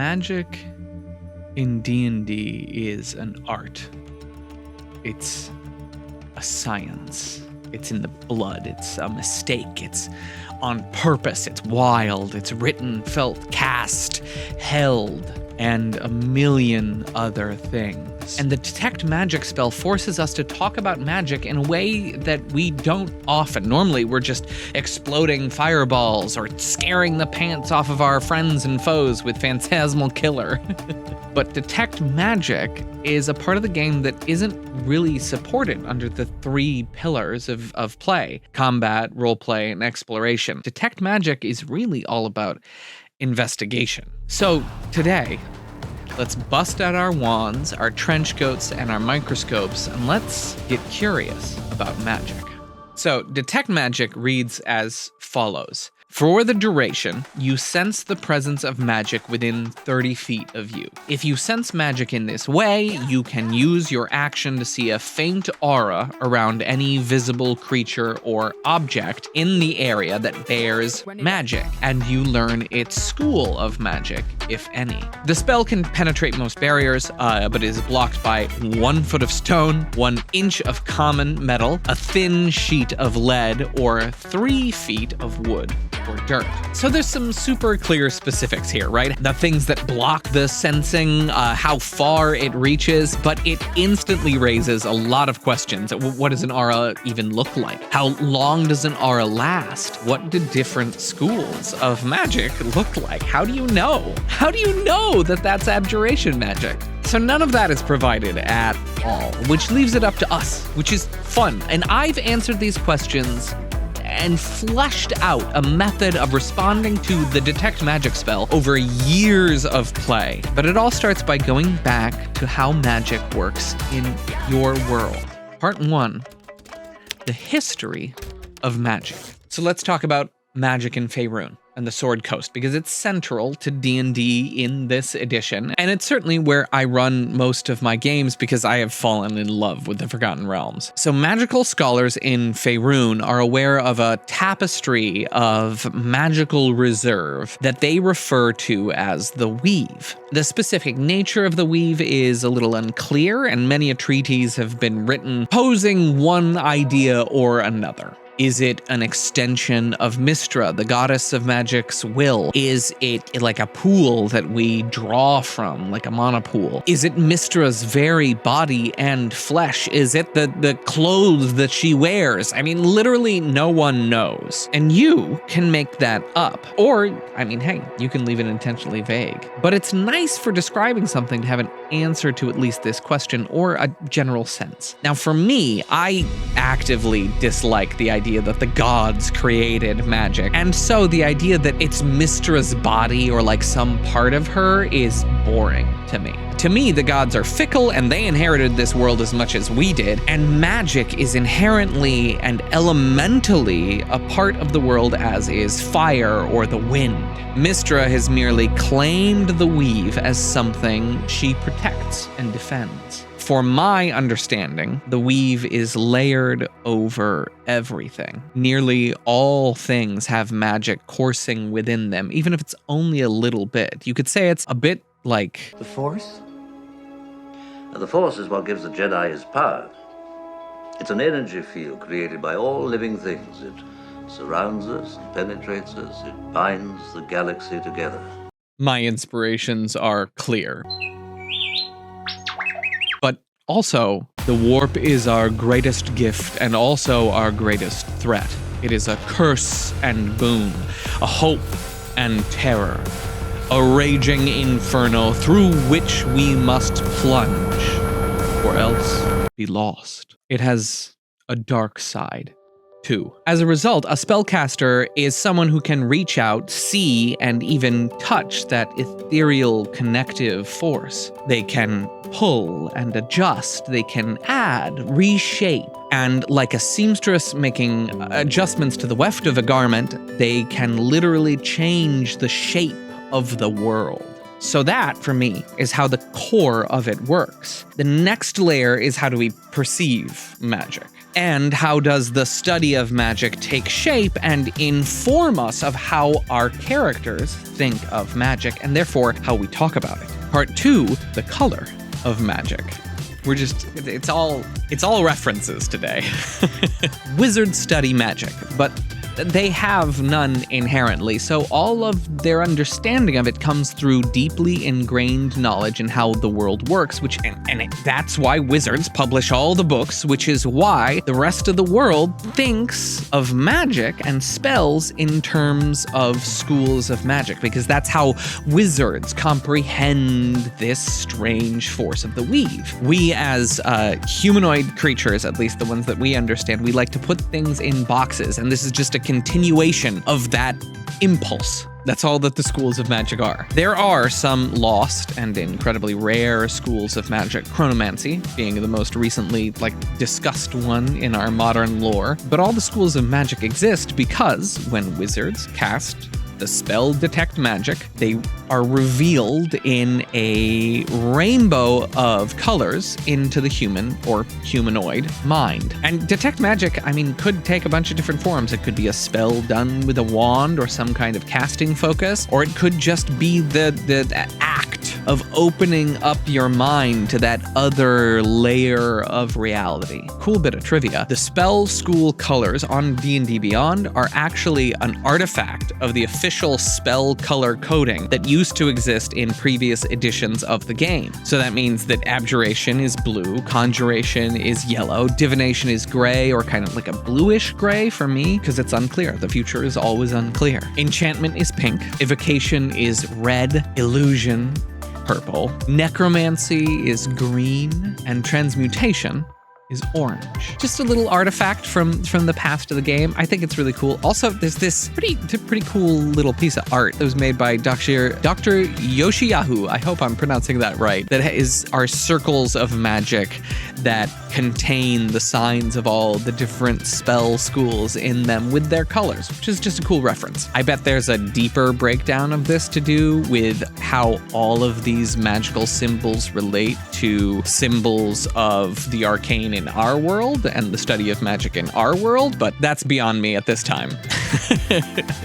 Magic in D&D is an art. It's a science. It's in the blood. It's a mistake. It's on purpose. It's wild. It's written, felt, cast, held, and a million other things. And the Detect Magic spell forces us to talk about magic in a way that we don't often. Normally, we're just exploding fireballs or scaring the pants off of our friends and foes with Phantasmal Killer. But Detect Magic is a part of the game that isn't really supported under the three pillars of play: combat, roleplay, and exploration. Detect Magic is really all about investigation. So today, let's bust out our wands, our trench coats, and our microscopes, and let's get curious about magic. So Detect Magic reads as follows. For the duration, you sense the presence of magic within 30 feet of you. If you sense magic in this way, you can use your action to see a faint aura around any visible creature or object in the area that bears magic, and you learn its school of magic, if any. The spell can penetrate most barriers, but is blocked by 1 foot of stone, 1 inch of common metal, a thin sheet of lead, or 3 feet of wood or dirt. So there's some super clear specifics here, right? The things that block the sensing, how far it reaches, but it instantly raises a lot of questions. What does an aura even look like? How long does an aura last? What do different schools of magic look like? How do you know? How do you know that that's abjuration magic? So none of that is provided at all, which leaves it up to us, which is fun. And I've answered these questions and fleshed out a method of responding to the Detect Magic spell over years of play. But it all starts by going back to how magic works in your world. Part 1, the history of magic. So let's talk about magic in Faerun and the Sword Coast, because it's central to D&D in this edition, and it's certainly where I run most of my games because I have fallen in love with the Forgotten Realms. So magical scholars in Faerun are aware of a tapestry of magical reserve that they refer to as the Weave. The specific nature of the Weave is a little unclear, and many a treatise have been written posing one idea or another. Is it an extension of Mystra, the goddess of magic's will? Is it like a pool that we draw from, like a mana pool? Is it Mystra's very body and flesh? Is it the clothes that she wears? I mean, literally no one knows. And you can make that up. Or, I mean, hey, you can leave it intentionally vague. But it's nice for describing something to have an answer to at least this question or a general sense. Now, for me, I actively dislike the idea that the gods created magic. And so the idea that it's Mystra's body or like some part of her is boring to me. To me, the gods are fickle and they inherited this world as much as we did, and magic is inherently and elementally a part of the world as is fire or the wind. Mystra has merely claimed the Weave as something she protects and defends. For my understanding, the Weave is layered over everything. Nearly all things have magic coursing within them, even if it's only a little bit. You could say it's a bit like the Force? The Force is what gives the Jedi his power. It's an energy field created by all living things. It surrounds us, it penetrates us, it binds the galaxy together. My inspirations are clear. But also, the warp is our greatest gift and also our greatest threat. It is a curse and boon, a hope and terror, a raging inferno through which we must plunge, or else be lost. It has a dark side, too. As a result, a spellcaster is someone who can reach out, see, and even touch that ethereal connective force. They can pull and adjust, they can add, reshape, and like a seamstress making adjustments to the weft of a garment, they can literally change the shape of the world. So that, for me, is how the core of it works. The next layer is how do we perceive magic. And how does the study of magic take shape and inform us of how our characters think of magic and therefore how we talk about it? Part 2, the color of magic. It's all references today. Wizards study magic, but they have none inherently, so all of their understanding of it comes through deeply ingrained knowledge in how the world works, that's why wizards publish all the books, which is why the rest of the world thinks of magic and spells in terms of schools of magic, because that's how wizards comprehend this strange force of the weave. We as humanoid creatures, at least the ones that we understand, we like to put things in boxes, and this is just a continuation of that impulse. That's all that the schools of magic are. There are some lost and incredibly rare schools of magic, chronomancy being the most recently discussed one in our modern lore, but all the schools of magic exist because when wizards cast the spell detect magic, they are revealed in a rainbow of colors into the human or humanoid mind. And detect magic, could take a bunch of different forms. It could be a spell done with a wand or some kind of casting focus, or it could just be the act of opening up your mind to that other layer of reality. Cool bit of trivia. The spell school colors on D&D Beyond are actually an artifact of the official spell color coding that used to exist in previous editions of the game. So that means that abjuration is blue, conjuration is yellow, divination is gray, or kind of like a bluish gray for me, because it's unclear. The future is always unclear. Enchantment is pink, evocation is red, illusion purple, necromancy is green, and transmutation is orange. Just a little artifact from the past of the game. I think it's really cool. Also, there's this pretty cool little piece of art that was made by Dr. Yoshiyahu. I hope I'm pronouncing that right. That are circles of magic that contain the signs of all the different spell schools in them with their colors, which is just a cool reference. I bet there's a deeper breakdown of this to do with how all of these magical symbols relate to symbols of the arcane in our world and the study of magic in our world, but that's beyond me at this time.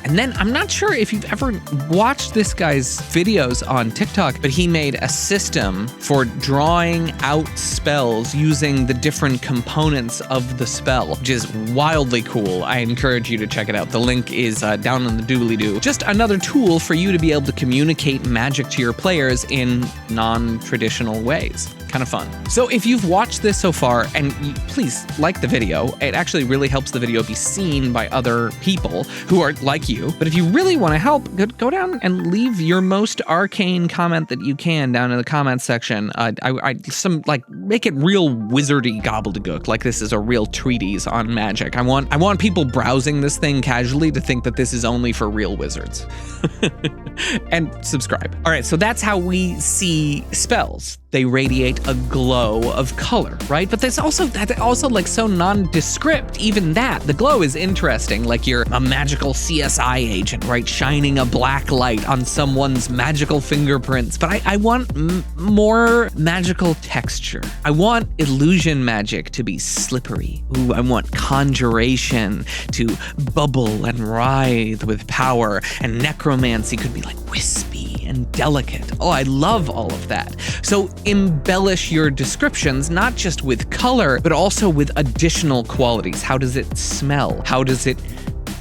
And then I'm not sure if you've ever watched this guy's videos on TikTok, but he made a system for drawing out spells using the different components of the spell, which is wildly cool. I encourage you to check it out. The link is down in the doobly-doo. Just another tool for you to be able to communicate magic to your players in non-traditional ways. Kind of fun. So if you've watched this so far, and please like the video, it actually really helps the video be seen by other people who are like you. But if you really want to help, go down and leave your most arcane comment that you can down in the comments section. Make it real wizardy gobbledygook, like this is a real treatise on magic. I want people browsing this thing casually to think that this is only for real wizards. And subscribe. All right, so that's how we see spells. They radiate a glow of color, right? But that's also like so nondescript. Even that, the glow is interesting. Like you're a magical CSI agent, right? Shining a black light on someone's magical fingerprints. But I want more magical texture. I want illusion magic to be slippery. Ooh, I want conjuration to bubble and writhe with power. And necromancy could be like wispy and delicate. Oh, I love all of that. So embellish your descriptions, not just with color, but also with additional qualities. How does it smell? How does it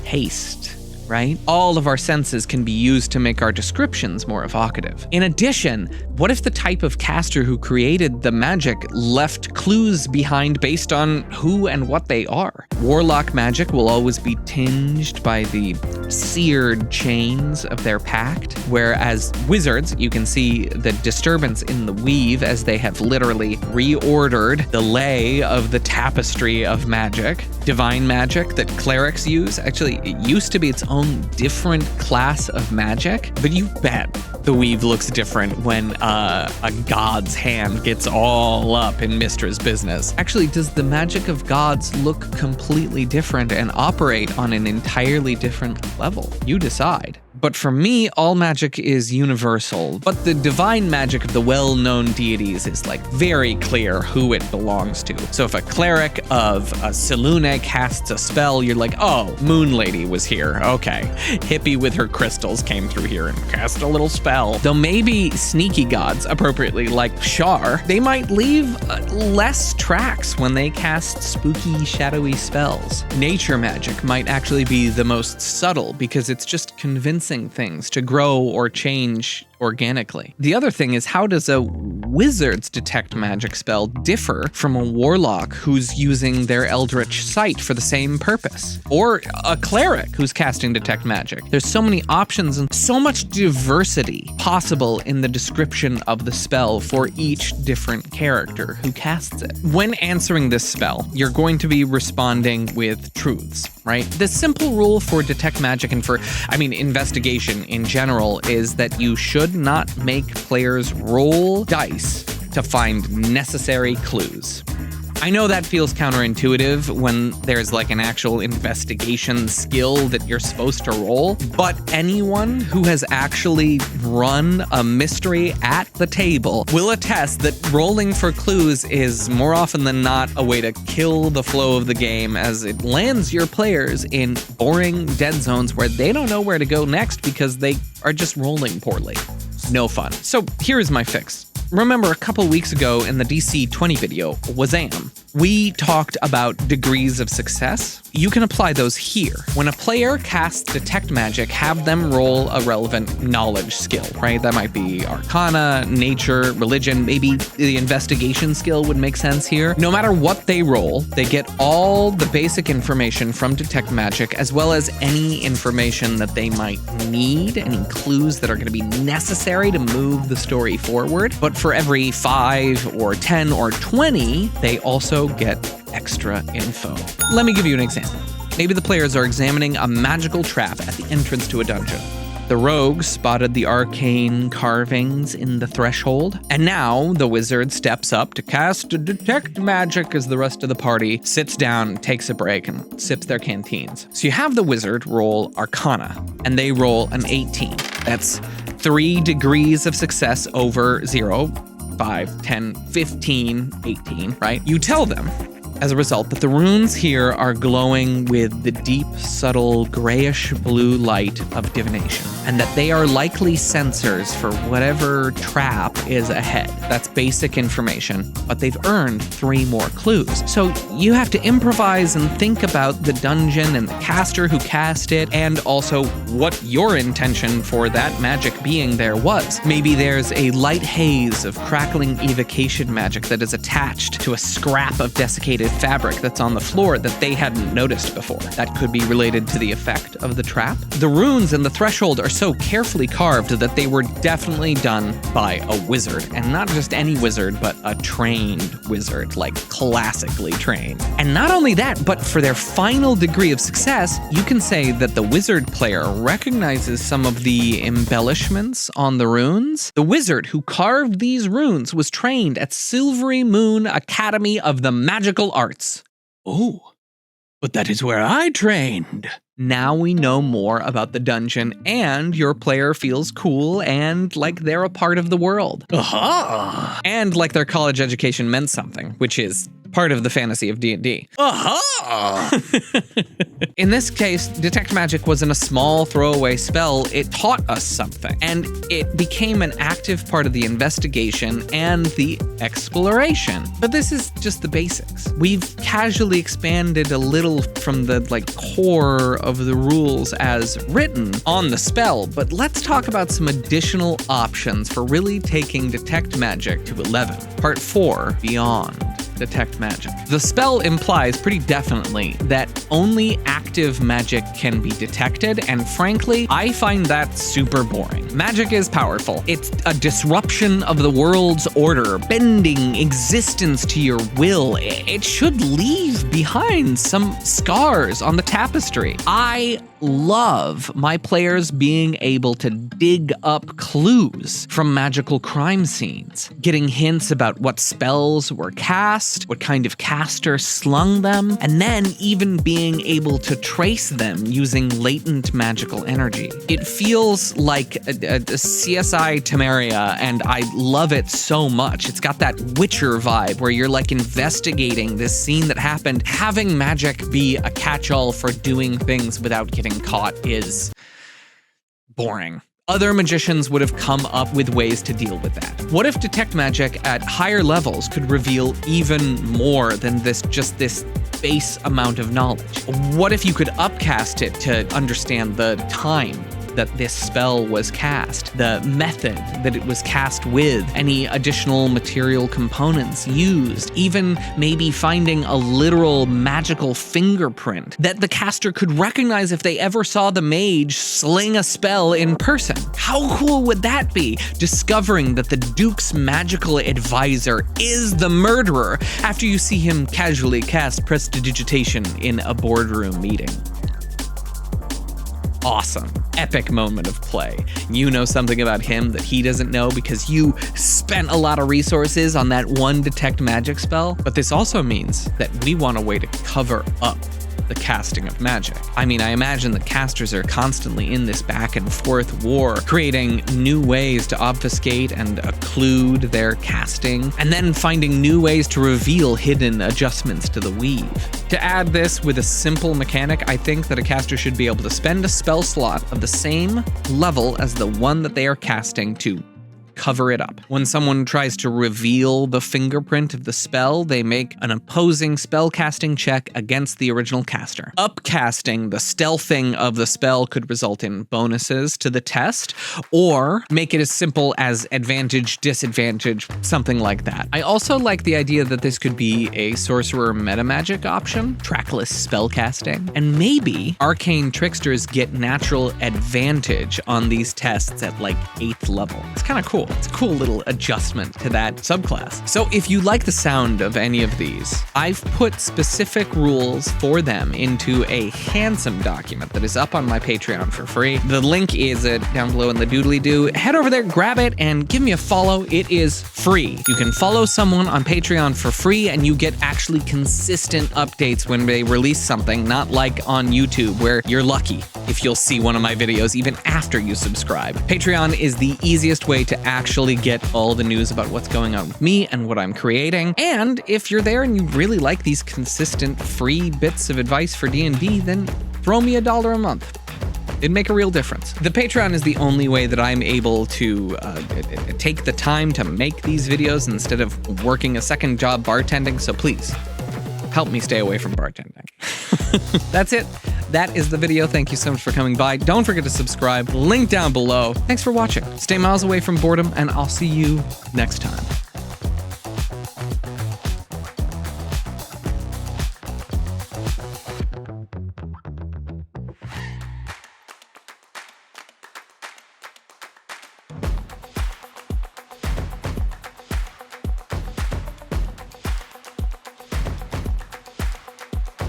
taste? Right? All of our senses can be used to make our descriptions more evocative. In addition, what if the type of caster who created the magic left clues behind based on who and what they are? Warlock magic will always be tinged by the seared chains of their pact, whereas wizards, you can see the disturbance in the weave as they have literally reordered the lay of the tapestry of magic. Divine magic that clerics use, actually, it used to be its own different class of magic, but you bet the weave looks different when a god's hand gets all up in Mistra's business. Actually, does the magic of gods look completely different and operate on an entirely different level? You decide. But for me, all magic is universal. But the divine magic of the well-known deities is like very clear who it belongs to. So if a cleric of a Selune casts a spell, you're like, oh, Moon Lady was here. Okay. Hippie with her crystals came through here and cast a little spell. Though maybe sneaky gods, appropriately like Shar, they might leave less tracks when they cast spooky, shadowy spells. Nature magic might actually be the most subtle because it's just convincing things to grow or change organically. The other thing is, how does a wizard's detect magic spell differ from a warlock who's using their eldritch sight for the same purpose? Or a cleric who's casting detect magic? There's so many options and so much diversity possible in the description of the spell for each different character who casts it. When answering this spell, you're going to be responding with truths, right? The simple rule for detect magic and for, investigation in general is that you should not make players roll dice to find necessary clues. I know that feels counterintuitive when there's like an actual investigation skill that you're supposed to roll, but anyone who has actually run a mystery at the table will attest that rolling for clues is more often than not a way to kill the flow of the game, as it lands your players in boring dead zones where they don't know where to go next because they are just rolling poorly. No fun. So here's my fix. Remember a couple weeks ago in the DC 20 video, Wazam, we talked about degrees of success. You can apply those here. When a player casts detect magic, have them roll a relevant knowledge skill, right? That might be arcana, nature, religion, maybe the investigation skill would make sense here. No matter what they roll, they get all the basic information from detect magic, as well as any information that they might need, any clues that are going to be necessary to move the story forward. But for every 5 or 10 or 20, they also get extra info. Let me give you an example. Maybe the players are examining a magical trap at the entrance to a dungeon. The rogue spotted the arcane carvings in the threshold, and now the wizard steps up to cast detect magic as the rest of the party sits down, takes a break, and sips their canteens. So you have the wizard roll arcana, and they roll an 18. That's 3 degrees of success over 0, 5, 10, 15, 18, right? You tell them, as a result, that the runes here are glowing with the deep, subtle, grayish blue light of divination, and that they are likely sensors for whatever trap is ahead. That's basic information, but they've earned 3 more clues. So you have to improvise and think about the dungeon and the caster who cast it, and also what your intention for that magic being there was. Maybe there's a light haze of crackling evocation magic that is attached to a scrap of desiccated fabric that's on the floor that they hadn't noticed before. That could be related to the effect of the trap. The runes in the threshold are so carefully carved that they were definitely done by a wizard, and not just any wizard, but a trained wizard, like classically trained. And not only that, but for their final degree of success, you can say that the wizard player recognizes some of the embellishments on the runes. The wizard who carved these runes was trained at Silvery Moon Academy of the Magical Arts. Oh, but that is where I trained. Now we know more about the dungeon, and your player feels cool and like they're a part of the world. Aha! And like their college education meant something, which is part of the fantasy of D&D. Aha! In this case, detect magic wasn't a small throwaway spell. It taught us something, and it became an active part of the investigation and the exploration. But this is just the basics. We've casually expanded a little from the core of the rules as written on the spell, but let's talk about some additional options for really taking detect magic to 11. Part 4, Beyond Detect Magic. The spell implies pretty definitely that only active magic can be detected, and frankly, I find that super boring. Magic is powerful. It's a disruption of the world's order, bending existence to your will. It should leave behind some scars on the tapestry. I love my players being able to dig up clues from magical crime scenes, getting hints about what spells were cast, cast, what kind of caster slung them, and then even being able to trace them using latent magical energy. It feels like a CSI Temeria, and I love it so much. It's got that Witcher vibe where you're like investigating this scene that happened. Having magic be a catch-all for doing things without getting caught is boring. Other magicians would have come up with ways to deal with that. What if detect magic at higher levels could reveal even more than just this base amount of knowledge? What if you could upcast it to understand the time that this spell was cast, the method that it was cast with, any additional material components used, even maybe finding a literal magical fingerprint that the caster could recognize if they ever saw the mage sling a spell in person. How cool would that be? Discovering that the Duke's magical advisor is the murderer after you see him casually cast prestidigitation in a boardroom meeting. Awesome. Epic moment of play. You know something about him that he doesn't know because you spent a lot of resources on that one detect magic spell. But this also means that we want a way to cover up the casting of magic. I mean, I imagine that casters are constantly in this back and forth war, creating new ways to obfuscate and occlude their casting, and then finding new ways to reveal hidden adjustments to the weave. To add this with a simple mechanic, I think that a caster should be able to spend a spell slot of the same level as the one that they are casting to cover it up. When someone tries to reveal the fingerprint of the spell, they make an opposing spellcasting check against the original caster. Upcasting the stealthing of the spell could result in bonuses to the test, or make it as simple as advantage, disadvantage, something like that. I also like the idea that this could be a sorcerer metamagic option, trackless spellcasting, and maybe arcane tricksters get natural advantage on these tests at like 8th level. It's kind of cool. It's a cool little adjustment to that subclass. So if you like the sound of any of these, I've put specific rules for them into a handsome document that is up on my Patreon for free. The link is down below in the doodly-doo. Head over there, grab it, and give me a follow. It is free. You can follow someone on Patreon for free, and you get actually consistent updates when they release something, not like on YouTube, where you're lucky if you'll see one of my videos even after you subscribe. Patreon is the easiest way to actually get all the news about what's going on with me and what I'm creating. And if you're there and you really like these consistent free bits of advice for D&D, then throw me $1 a month. It'd make a real difference. The Patreon is the only way that I'm able to take the time to make these videos instead of working a second job bartending, so please, help me stay away from bartending. That's it. That is the video. Thank you so much for coming by. Don't forget to subscribe. Link down below. Thanks for watching. Stay miles away from boredom, and I'll see you next time.